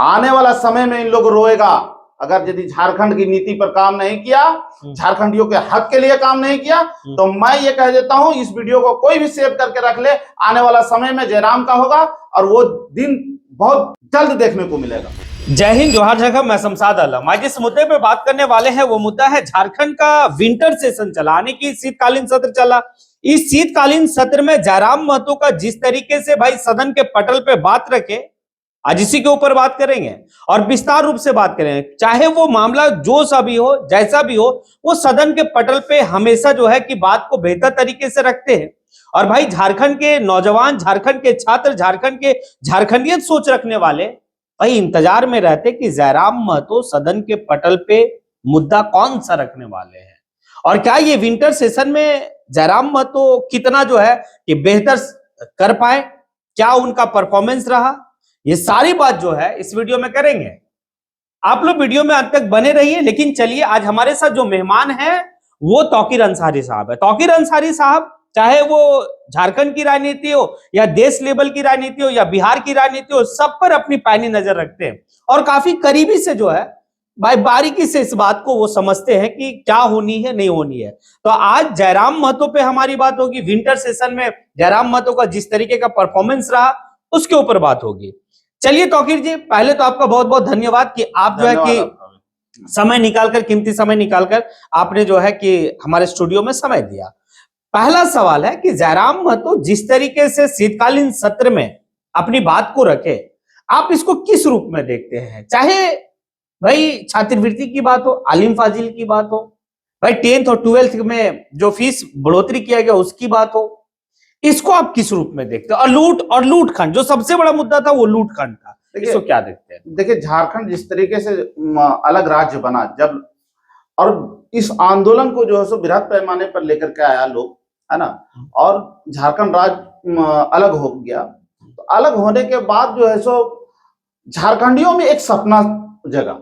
आने वाला समय में इन लोग रोएगा अगर यदि झारखंड की नीति पर काम नहीं किया, झारखंडियों के हक के लिए काम नहीं किया, तो मैं ये कह देता हूं इस वीडियो को कोई भी सेव करके रख ले, आने वाला समय में जयराम का होगा और वो दिन बहुत जल्द देखने को मिलेगा। जय हिंद, जोहार जगह, मैं शमशाद आलम। आज जिस मुद्दे पे बात करने वाले हैं वो मुद्दा है झारखंड का विंटर सेशन चला, यानी कि शीतकालीन सत्र चला। इस शीतकालीन सत्र में जयराम महतो का जिस तरीके से भाई सदन के पटल पे बात रखे, आज इसी के ऊपर बात करेंगे और विस्तार रूप से बात करेंगे। चाहे वो मामला जो सा भी हो, जैसा भी हो, वो सदन के पटल पे हमेशा जो है कि बात को बेहतर तरीके से रखते हैं। और भाई झारखंड के नौजवान, झारखंड के छात्र, झारखंड के झारखंडियत सोच रखने वाले भाई इंतजार में रहते कि जयराम महतो सदन के पटल पे मुद्दा कौन सा रखने वाले हैं और क्या ये विंटर सेशन में जयराम महतो कितना जो है कि बेहतर कर पाए, क्या उनका परफॉर्मेंस रहा, ये सारी बात जो है इस वीडियो में करेंगे। आप लोग वीडियो में अंत तक बने रहिए। लेकिन चलिए, आज हमारे साथ जो मेहमान है वो तौकीर अंसारी साहब है। तौकीर अंसारी साहब, चाहे वो झारखंड की राजनीति हो या देश लेवल की राजनीति हो या बिहार की राजनीति हो, सब पर अपनी पैनी नजर रखते हैं और काफी करीबी से जो है भाई बारीकी से इस बात को वो समझते हैं कि क्या होनी है, नहीं होनी है। तो आज जयराम महतो पे हमारी बात होगी। विंटर सेशन में जयराम महतो का जिस तरीके का परफॉर्मेंस रहा उसके ऊपर बात होगी। चलिए तौकीर जी, पहले तो आपका बहुत बहुत धन्यवाद कि आप जो है कि समय निकालकर, कीमती समय निकालकर आपने जो है कि हमारे स्टूडियो में समय दिया। पहला सवाल है कि जयराम महतो जिस तरीके से शीतकालीन सत्र में अपनी बात को रखे, आप इसको किस रूप में देखते हैं? चाहे भाई छात्रवृत्ति की बात हो, आलिम फाजिल की बात हो, भाई 10th और 12th में जो फीस बढ़ोतरी किया गया उसकी बात हो, इसको आप किस रूप में देखते हैं? और लूटखंड जो सबसे बड़ा मुद्दा था वो लूटखंड था, इसको क्या देखते हैं? देखिए, झारखंड जिस तरीके से अलग राज्य बना जब, और इस आंदोलन को जो है सो बृहद पैमाने पर लेकर के आया लोग, है ना, और झारखंड राज्य अलग हो गया। तो अलग होने के बाद जो है सो झारखंडियों में एक सपना जगा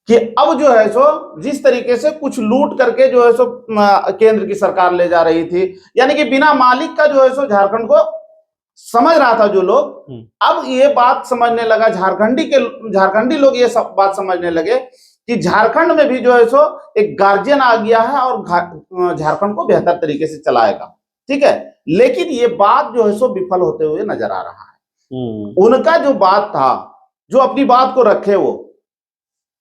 कि अब जो है सो जिस तरीके से कुछ लूट करके जो है सो केंद्र की सरकार ले जा रही थी, यानी कि बिना मालिक का जो है सो झारखंड को समझ रहा था जो लोग, अब ये बात समझने लगा झारखंडी लोग ये सब बात समझने लगे कि झारखंड में भी जो है सो एक गार्जियन आ गया है और झारखंड को बेहतर तरीके से चलाएगा। ठीक है, लेकिन ये बात जो है सो विफल होते हुए नजर आ रहा है। उनका जो बात था, जो अपनी बात को रखे वो,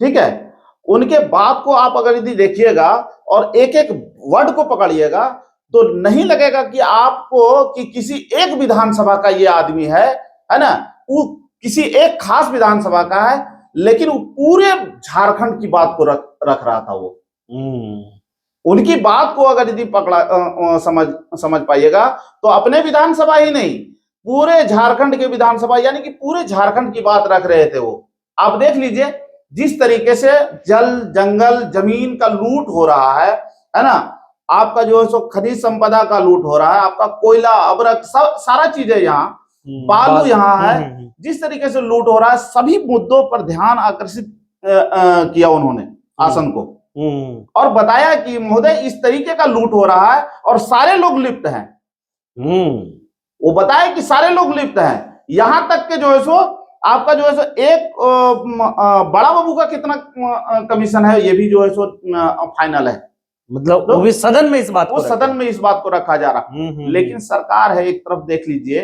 ठीक है, उनके बात को आप अगर यदि देखिएगा और एक एक वर्ड को पकड़िएगा तो नहीं लगेगा कि आपको कि किसी एक विधानसभा का ये आदमी है ना, वो किसी एक खास विधानसभा का है, लेकिन वो पूरे झारखंड की बात को रख रहा था वो। उनकी बात को अगर यदि समझ पाइएगा तो अपने विधानसभा ही नहीं, पूरे झारखंड के विधानसभा, यानी कि पूरे झारखंड की बात रख रहे थे वो। आप देख लीजिए जिस तरीके से जल, जंगल, जमीन का लूट हो रहा है ना, आपका जो है सो खनिज संपदा का लूट हो रहा है, आपका कोयला, अबरक, सब सारा चीजें यहाँ, बालू यहाँ है, जिस तरीके से लूट हो रहा है, सभी मुद्दों पर ध्यान आकर्षित किया उन्होंने आसन को और बताया कि महोदय इस तरीके का लूट हो रहा है और सारे लोग लिप्त हैं। वो बताया कि सारे लोग लिप्त हैं, यहां तक के जो है सो आपका जो है सो एक बड़ा बाबू का कितना कमीशन है ये भी जो है सो फाइनल है। मतलब वो भी सदन में इस बात को, सदन में इस बात को रखा जा रहा। लेकिन सरकार है, एक तरफ देख लीजिए,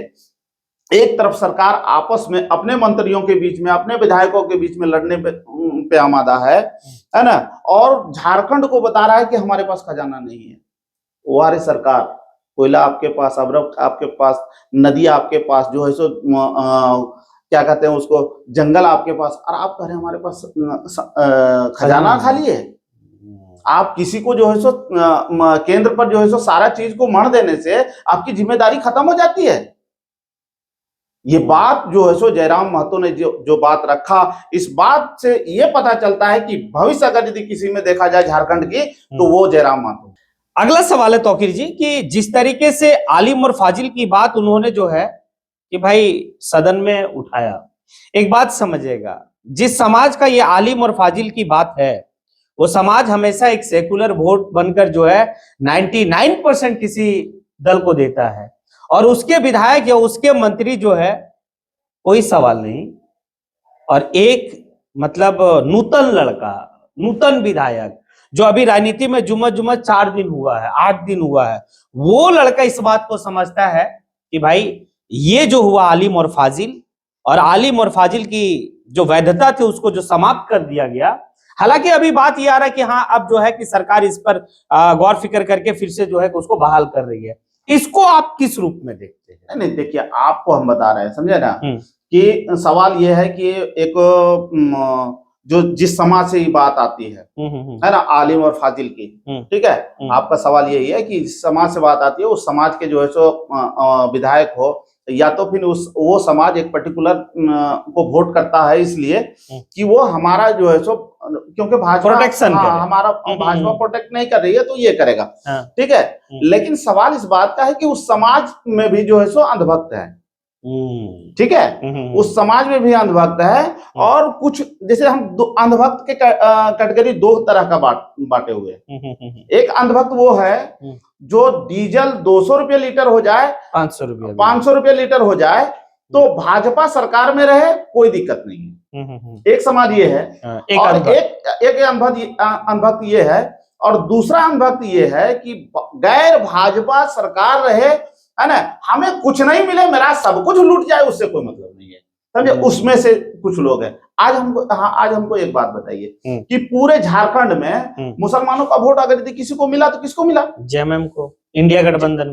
एक तरफ सरकार आपस में अपने मंत्रियों के बीच में, अपने विधायकों के बीच में लड़ने पे आमादा है ना, और झारखंड को बता रहा है कि हमारे पास खजाना नहीं है। वो अरे सरकार, कोयला आपके पास, अबरक आपके पास, नदी आपके पास, जो है सो क्या कहते हैं उसको, जंगल आपके पास, और आप कह रहे हैं हमारे पास खजाना खाली है। आप किसी को जो है सो केंद्र पर जो है सो सारा चीज को मढ़ देने से आपकी जिम्मेदारी खत्म हो जाती है। ये बात जो है सो जयराम महतो ने जो बात रखा, इस बात से ये पता चलता है कि भविष्य अगर यदि किसी में देखा जाए झारखंड की तो वो जयराम महतो। अगला सवाल है तौकीर जी कि जिस तरीके से आलिम और फाजिल की बात उन्होंने जो है कि भाई सदन में उठाया, एक बात समझिएगा, जिस समाज का ये आलिम और फाजिल की बात है वो समाज हमेशा एक सेकुलर वोट बनकर जो है 99% किसी दल को देता है और उसके विधायक या उसके मंत्री जो है कोई सवाल नहीं, और एक मतलब नूतन लड़का, नूतन विधायक जो अभी राजनीति में जुम्मन जुम्मन 4 दिन हुआ है, 8 दिन हुआ है, वो लड़का इस बात को समझता है कि भाई ये जो हुआ आलिम और फाजिल, और आलिम और फाजिल की जो वैधता थी उसको जो समाप्त कर दिया गया। हालांकि अभी बात ये आ रहा है कि हाँ अब जो है कि सरकार इस पर गौर फिक्र करके फिर से जो है कि उसको बहाल कर रही है। इसको आप किस रूप में देखते हैं? नहीं देखिए, आपको हम बता रहे हैं, समझे ना, कि सवाल ये है कि एक जो जिस समाज से ये बात आती है ना, आलिम और फाजिल की, ठीक है, आपका सवाल यही है कि जिस समाज से बात आती है उस समाज के जो है सो विधायक हो, या तो फिर वो समाज एक पर्टिकुलर को वोट करता है इसलिए कि वो हमारा जो है सो, क्योंकि भाजपा प्रोटेक्शन हमारा भाजपा प्रोटेक्ट नहीं कर रही है तो ये करेगा, ठीक है। लेकिन सवाल इस बात का है कि उस समाज में भी जो है सो अंधभक्त है, ठीक है, उस समाज में भी अंधभक्त है। और कुछ जैसे हम अंधभक्त के कैटेगरी 2 तरह का बांटे हुए हैं। एक अंधभक्त वो है जो डीजल 200 रुपये लीटर हो जाए, 500 रुपये लीटर हो जाए तो भाजपा सरकार में रहे, कोई दिक्कत नहीं है। एक समाज ये है, और एक अंधभक्त ये है, और दूसरा अंधभक्त ये है कि गैर भाजपा सरकार रहे, है ना, हमें कुछ नहीं मिले, मेरा सब कुछ लूट जाए, उससे कोई मतलब नहीं है, समझे। उसमें से कुछ लोग हैं। आज हमको एक बात बताइए कि पूरे झारखंड में मुसलमानों का वोट अगर यदि किसी को मिला तो किसको मिला? जेएमएम को, इंडिया गठबंधन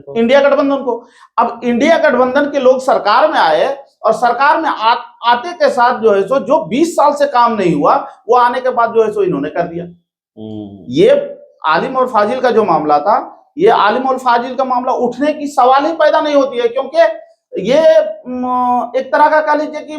को। अब इंडिया गठबंधन के लोग सरकार में आए, और सरकार में आते के साथ जो है सो जो 20 साल से काम नहीं हुआ वो आने के बाद जो है सो इन्होंने कर दिया। ये आलिम और फाजिल का जो मामला था, ये आलिम और फाजिल का मामला उठने की सवाल ही पैदा नहीं होती है, क्योंकि ये एक तरह का कह लीजिए कि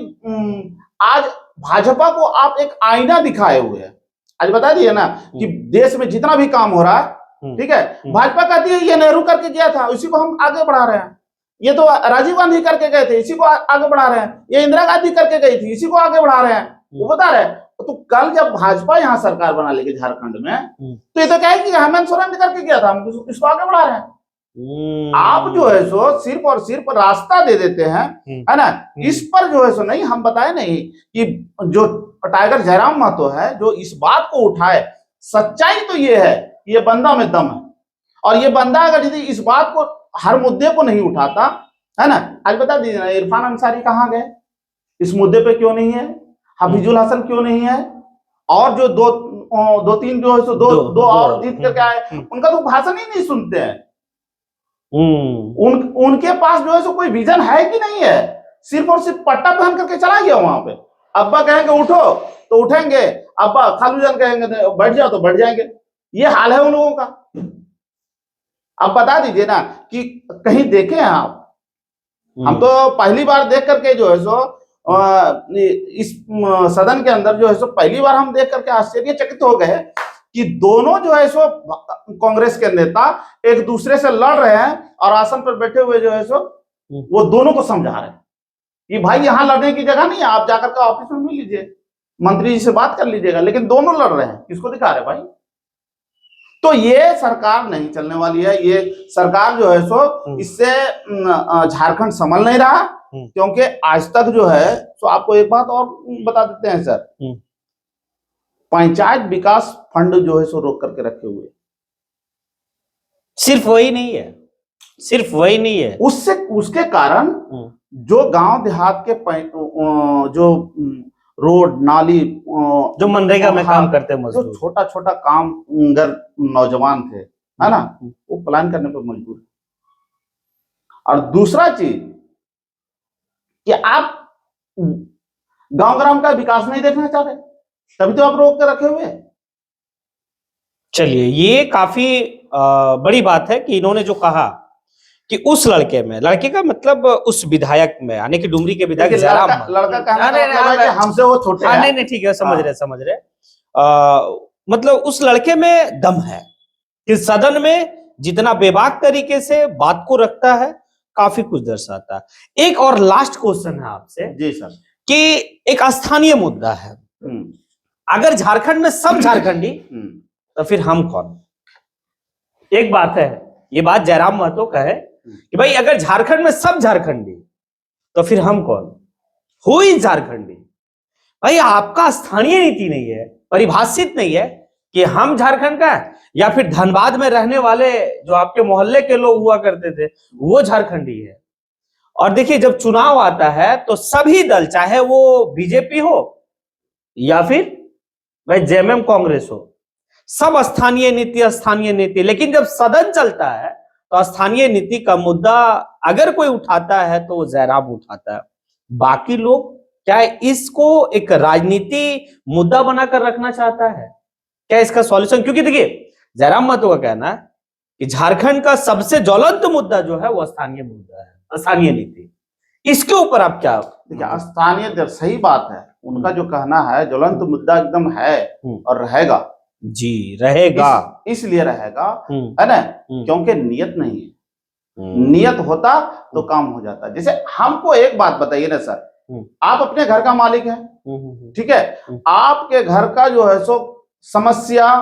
आज भाजपा को आप एक आईना दिखाए हुए हैं। आज बता दिए ना कि देश में जितना भी काम हो रहा है, ठीक है, भाजपा कहती है ये नेहरू करके गया था, इसी को हम आगे बढ़ा रहे हैं, ये तो राजीव गांधी करके गए थे, इसी को आगे बढ़ा रहे हैं, ये इंदिरा गांधी करके गई थी, इसी को आगे बढ़ा रहे हैं, वो बता रहे हैं। तो कल जब भाजपा यहाँ सरकार बना लेगी झारखंड में, तो ये तो क्या है कि हेमंत सोरेन करके गया था, हम इसको आगे बढ़ा रहे हैं। आप जो है सो सिर्फ और सिर्फ रास्ता दे देते हैं, है ना, इस पर जो है सो नहीं, हम बताए नहीं कि जो टाइगर जयराम महतो है जो इस बात को उठाए, सच्चाई तो ये है कि ये बंदा में दम है, और ये बंदा अगर यदि इस बात को, हर मुद्दे को नहीं उठाता, है ना, आज बता दीजिए ना, इरफान अंसारी कहाँ गए, इस मुद्दे पे क्यों नहीं है, हफीजुल हसन क्यों नहीं है, और जो दो तीन जो है सो दो और जीत करके आए, उनका तो भाषण ही नहीं सुनते हैं। उनके पास जो है सो कोई विजन है कि नहीं है, सिर्फ और सिर्फ पट्टा पहन करके चला गया वहां पे। अब्बा कहेंगे उठो तो उठेंगे, अब्बा खालूजान कहेंगे बैठ जाओ तो बैठ जाएंगे, ये हाल है उन लोगों का। अब बता दीजिए ना कि कहीं देखे हैं आप? हम तो पहली बार देख करके जो है सो इस सदन के अंदर जो है सो पहली बार हम देख करके आश्चर्यचकित हो गए कि दोनों जो है सो कांग्रेस के नेता एक दूसरे से लड़ रहे हैं, और आसन पर बैठे हुए जो है सो वो दोनों को समझा रहे हैं कि भाई यहाँ लड़ने की जगह नहीं है, आप जाकर के ऑफिस में मिल लीजिए, मंत्री जी से बात कर लीजिएगा, लेकिन दोनों लड़ रहे हैं, किसको दिखा रहे भाई? तो ये सरकार नहीं चलने वाली है। ये सरकार जो है सो इससे झारखंड संभल नहीं रहा, क्योंकि आज तक जो है सो आपको एक बात और बता देते हैं सर, पंचायत विकास फंड जो है सो रोक करके रखे हुए। सिर्फ वही नहीं है, सिर्फ वही नहीं है, उसके कारण जो गांव देहात के जो रोड नाली, जो मनरेगा में काम करते हैं जो छोटा छोटा कामगर नौजवान थे, है ना, वो प्लान करने पर मजबूर है। और दूसरा चीज कि आप गांव ग्राम का विकास नहीं देखना चाह रहे, तभी तो आप रोक कर रखे हुए। चलिए, ये काफी बड़ी बात है कि इन्होंने जो कहा कि उस लड़के में, लड़के का मतलब उस विधायक में, यानी कि डुमरी के विधायक जयराम, लड़का कहना मतलब है कि हमसे वो छोटे हैं। नहीं ठीक है, समझ रहे मतलब उस लड़के में दम है कि सदन में जितना बेबाक तरीके से बात को रखता है, काफी कुछ दर्शाता है। एक और लास्ट क्वेश्चन है आपसे जी सर, कि एक स्थानीय मुद्दा है, अगर झारखंड में सब झारखंडी तो फिर हम कौन? एक बात है, ये बात जयराम महतो का है कि भाई अगर झारखंड में सब झारखंडी तो फिर हम कौन? हु इज झारखंडी? भाई आपका स्थानीय नीति नहीं है, परिभाषित नहीं है कि हम झारखंड का है, या फिर धनबाद में रहने वाले जो आपके मोहल्ले के लोग हुआ करते थे वो झारखंडी है। और देखिए जब चुनाव आता है तो सभी दल, चाहे वो बीजेपी हो या फिर भाई जेएमएम कांग्रेस हो, सब स्थानीय नीति, लेकिन जब सदन चलता है तो स्थानीय नीति का मुद्दा अगर कोई उठाता है तो वो जयराम उठाता है। बाकी लोग क्या इसको एक राजनीति मुद्दा बनाकर रखना चाहता है? क्या इसका सॉल्यूशन? क्योंकि देखिए जयराम महतो का कहना है कि झारखंड का सबसे ज्वलंत मुद्दा जो है वो स्थानीय मुद्दा है, स्थानीय नीति। इसके ऊपर आप क्या? देखिए स्थानीय, सही बात है, उनका जो कहना है ज्वलंत मुद्दा एकदम है और रहेगा जी, रहेगा। इसलिए रहेगा, है ना, क्योंकि नियत नहीं है। नियत होता तो काम हो जाता। जैसे हमको एक बात बताइए ना सर, आप अपने घर का मालिक हैं, ठीक है, आपके घर का जो है सो समस्या,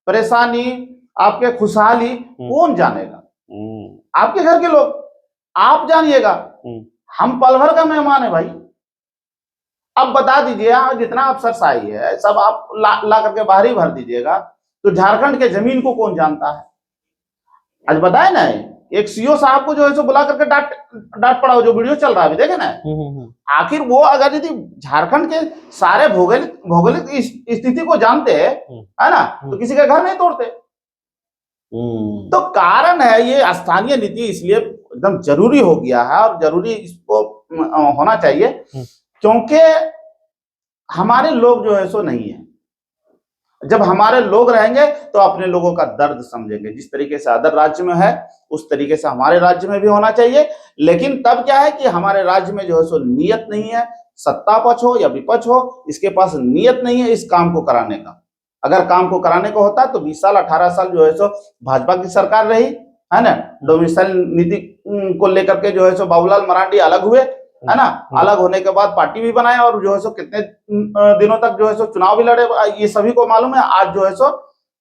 परेशानी, आपके खुशहाली कौन जानेगा? आपके घर के लोग, आप जानिएगा। हम पल भर का मेहमान है भाई। अब बता दीजिए, जितना अफसरशाही है सब आप ला करके बाहर ही भर दीजिएगा, तो झारखंड के जमीन को कौन जानता है? आज बताए ना, एक सीओ साहब को जो है सो बुला करके डांट पड़ा, जो वीडियो चल रहा है, देखे ना। आखिर वो अगर यदि झारखंड के सारे भौगोलिक स्थिति को जानते हैं, है ना, तो किसी का घर नहीं तोड़ते। तो कारण है ये स्थानीय नीति इसलिए एकदम जरूरी हो गया है, और जरूरी इसको होना चाहिए, क्योंकि हमारे लोग जो है सो नहीं है। जब हमारे लोग रहेंगे तो अपने लोगों का दर्द समझेंगे। जिस तरीके से अदर राज्य में है उस तरीके से हमारे राज्य में भी होना चाहिए। लेकिन तब क्या है कि हमारे राज्य में जो है सो नियत नहीं है, सत्ता पक्ष हो या विपक्ष हो, इसके पास नियत नहीं है इस काम को कराने का। अगर काम को कराने को होता तो 20 साल 18 साल जो है सो भाजपा की सरकार रही, है ना। डोमिसाइल नीति को लेकर के जो है सो बाबूलाल मरांडी अलग हुए, है ना। अलग होने के बाद पार्टी भी बनाए और जो है सो कितने दिनों तक जो है सो चुनाव भी लड़े, ये सभी को मालूम है। आज जो है सो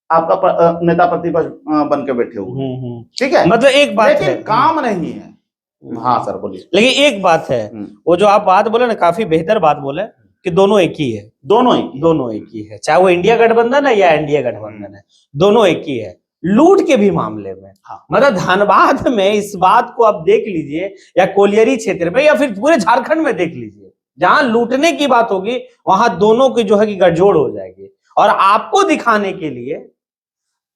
आपका नेता प्रतिपक्ष बन के बैठे हुए, ठीक है। मतलब एक बात है, काम नहीं है। हाँ सर बोलिए। लेकिन एक बात है, वो जो आप बात बोले ना, काफी बेहतर बात बोले कि दोनों एक ही है। दोनों एक ही है, चाहे वो इंडिया गठबंधन है या एनडीए गठबंधन है, दोनों एक ही है। लूट के भी मामले में, हाँ, मतलब धनबाद में इस बात को आप देख लीजिए, या कोलियरी क्षेत्र में, या फिर पूरे झारखंड में देख लीजिए, जहां लूटने की बात होगी वहां दोनों की जो है कि गठजोड़ हो जाएगी। और आपको दिखाने के लिए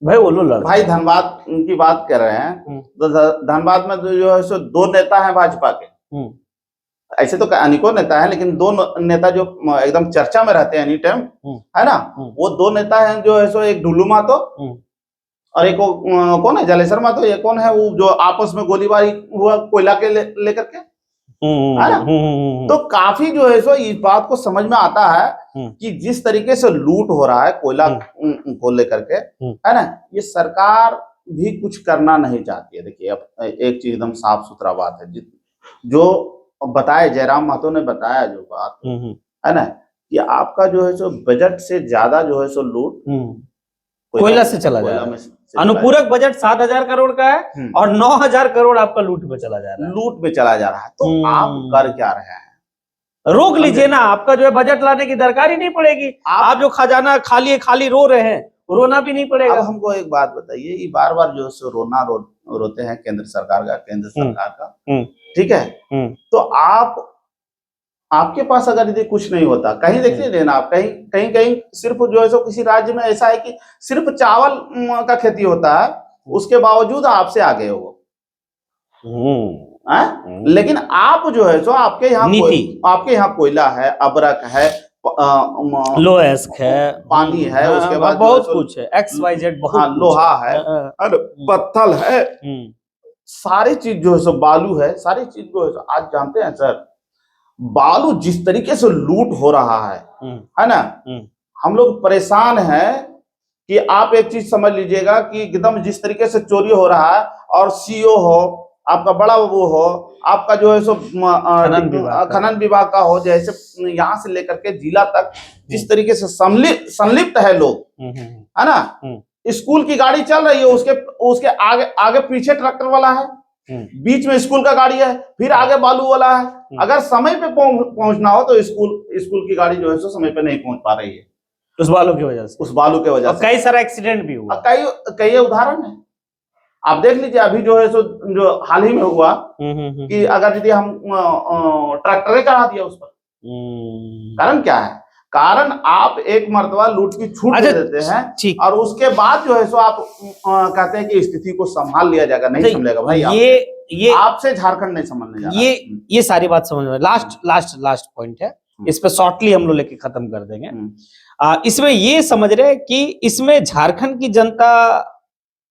भाई वो लोग भाई धनबाद की बात कर रहे हैं, तो धनबाद में जो है सो 2 नेता हैं भाजपा के। ऐसे तो अनेकों नेता हैं, लेकिन 2 नेता जो एकदम चर्चा में रहते हैं एनी टाइम, है ना, वो 2 नेता हैं जो है सो एक ढुल्लू महतो और एक कौन है, जलेसर महतो। ये कौन है, वो जो आपस में गोलीबारी हुआ कोयला के लेकर के, है ना। तो काफी जो है सो इस बात को समझ में आता है कि जिस तरीके से लूट हो रहा है कोयला को लेकर के, है ना, ये सरकार भी कुछ करना नहीं चाहती है। देखिए अब एक चीज एकदम साफ सुथरा बात है, जो बताया जयराम महतो ने बताया जो बात, है ना, कि आपका जो है सो बजट से ज्यादा जो है सो लूट कोयला से चला जा रहा है। अनुपूरक बजट 7,000 करोड़ का है और 9,000 करोड़ आपका लूट में चला जा रहा है। लूट में चला जा रहा है। तो आप कर क्या रहे हैं? रोक लीजिए ना, आपका जो है बजट लाने की दरकार ही नहीं पड़ेगी। आप जो खजाना खाली है, खाली रो रहे हैं, रोना भी नहीं पड़ेगा। अब हमको एक बात बताइए, ये बार बार जो है रोना रोते हैं केंद्र सरकार का, ठीक है। तो आपके पास अगर यदि कुछ नहीं होता, कहीं देखिए लेना आप, कहीं सिर्फ जो है सो किसी राज्य में ऐसा है कि सिर्फ चावल का खेती होता है, उसके बावजूद आपसे आगे हो वो, लेकिन आप जो है सो आपके यहाँ कोयला है, अबरक है, लोहेस्क है, पानी है, उसके बाद बहुत कुछ है, XYZ, बहुत लोहा है, पत्थर है, सारी चीज जो है सो बालू है, सारी चीज जो है सो। आज जानते हैं सर, बालू जिस तरीके से लूट हो रहा है ना, हम लोग परेशान हैं कि आप एक चीज समझ लीजिएगा कि एकदम जिस तरीके से चोरी हो रहा है, और सीओ हो, आपका बड़ा वो हो, आपका जो है सो खनन विभाग का हो, जैसे यहाँ से लेकर के जिला तक जिस तरीके से संलिप्त है लोग, है ना। स्कूल की गाड़ी चल रही है, उसके आगे पीछे ट्रैक्टर वाला है, बीच में स्कूल का गाड़ी है, फिर आगे बालू वाला है। अगर समय पे पहुंचना हो तो स्कूल की गाड़ी जो है सो समय पे नहीं पहुंच पा रही है उस बालू की वजह से। उस बालू के वजह से कई सारा एक्सीडेंट भी हुआ। कई उदाहरण है, आप देख लीजिए। अभी जो है सो जो हाल ही में हुआ कि अगर यदि हम ट्रैक्टर चढ़ा दिया उस पर, कारण क्या है? कारण आप एक मर्तबा लूट की छूट दे देते हैं और उसके बाद जो है सो आप कहते हैं कि स्थिति को संभाल लिया जाएगा। नहीं संभलेगा भाई। ये आपसे झारखंड नहीं संभलने जा रहा। ये सारी बात समझ में। लास्ट पॉइंट है, इस पे शॉर्टली हम लोग लेके खत्म कर देंगे। इसमें ये समझ रहे हैं कि इसमें झारखंड की जनता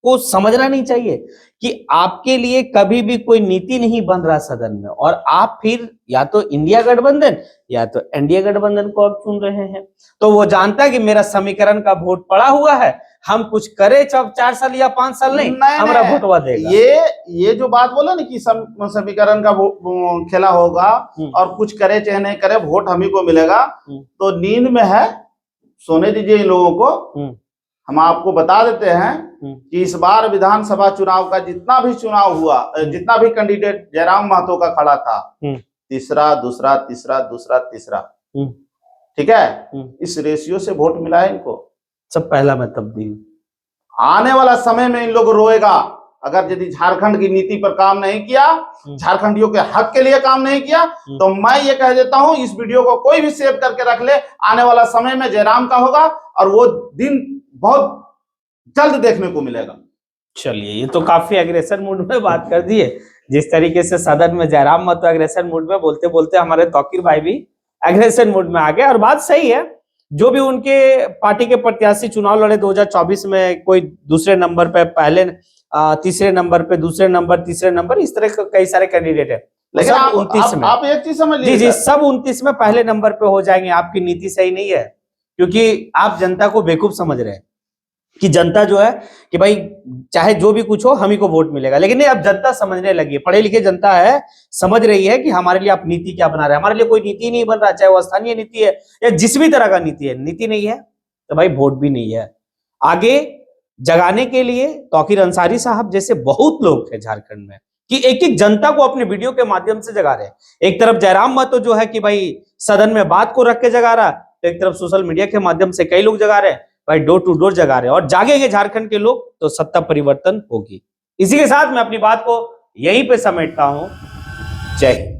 को समझना नहीं चाहिए कि आपके लिए कभी भी कोई नीति नहीं बन रहा सदन में, और आप फिर या तो इंडिया गठबंधन या तो एनडीए गठबंधन को आप चुन रहे हैं। तो वो जानता है कि मेरा समीकरण का वोट पड़ा हुआ है, हम कुछ करे 4 साल या 5 साल नहीं, हमारा वोटवा देगा। ये जो बात बोला ना कि समीकरण का खेला होगा और कुछ करे चाहे नहीं करे वोट हम ही को मिलेगा, तो नींद में है, सोने दीजिए इन लोगों को। हम आपको बता देते हैं कि इस बार विधानसभा चुनाव का जितना भी चुनाव हुआ, जितना भी कैंडिडेट जयराम महतो का खड़ा था, तीसरा दूसरा तीसरा दूसरा तीसरा, ठीक है, इस रेशियो से वोट मिला है इनको। सब पहला में तब्दील। आने वाला समय में इन लोग रोएगा अगर यदि झारखंड की नीति पर काम नहीं किया, झारखंडियों के हक के लिए काम नहीं किया, तो मैं ये कह देता हूं, इस वीडियो को कोई भी सेव करके रख ले, आने वाला समय में जयराम का होगा और वो दिन बहुत जल्द देखने को मिलेगा। चलिए, ये तो काफी एग्रेशन मूड में बात कर दिए। जिस तरीके से सदन में जयराम महतो एग्रेशन मूड में बोलते बोलते हमारे तौकीर भाई भी एग्रेशन मूड में आ गए। और बात सही है, जो भी उनके पार्टी के प्रत्याशी चुनाव लड़े 2024 में, कोई दूसरे नंबर पे, पहले तीसरे नंबर पे, दूसरे नंबर, तीसरे नंबर, इस तरह के कई सारे कैंडिडेट है। लेकिन आप 29 में आप एक चीज समझ लीजिए, जी सब 29 में पहले नंबर पे हो जाएंगे। आपकी नीति सही नहीं है, क्योंकि आप जनता को बेवकूफ समझ रहे हैं कि जनता जो है कि भाई चाहे जो भी कुछ हो हम ही को वोट मिलेगा। लेकिन नहीं, अब जनता समझने लगी, पढ़े लिखे जनता है, समझ रही है कि हमारे लिए आप नीति क्या बना रहे हैं। हमारे लिए कोई नीति नहीं बन रहा, चाहे वो स्थानीय नीति है या जिस भी तरह का नीति है। नीति नहीं है तो भाई वोट भी नहीं है। आगे जगाने के लिए तौकीर अंसारी साहब जैसे बहुत लोग हैं झारखंड में कि एक एक जनता को अपने वीडियो के माध्यम से जगा रहे हैं। एक तरफ जयराम महतो जो है कि भाई सदन में बात को रख के जगा रहा, तो एक तरफ सोशल मीडिया के माध्यम से कई लोग जगा रहे हैं, भाई डोर टू डोर जगा रहे हैं। और जागेंगे झारखंड के लोग तो सत्ता परिवर्तन होगी। इसी के साथ मैं अपनी बात को यहीं पे समेटता हूं। जय हिंद।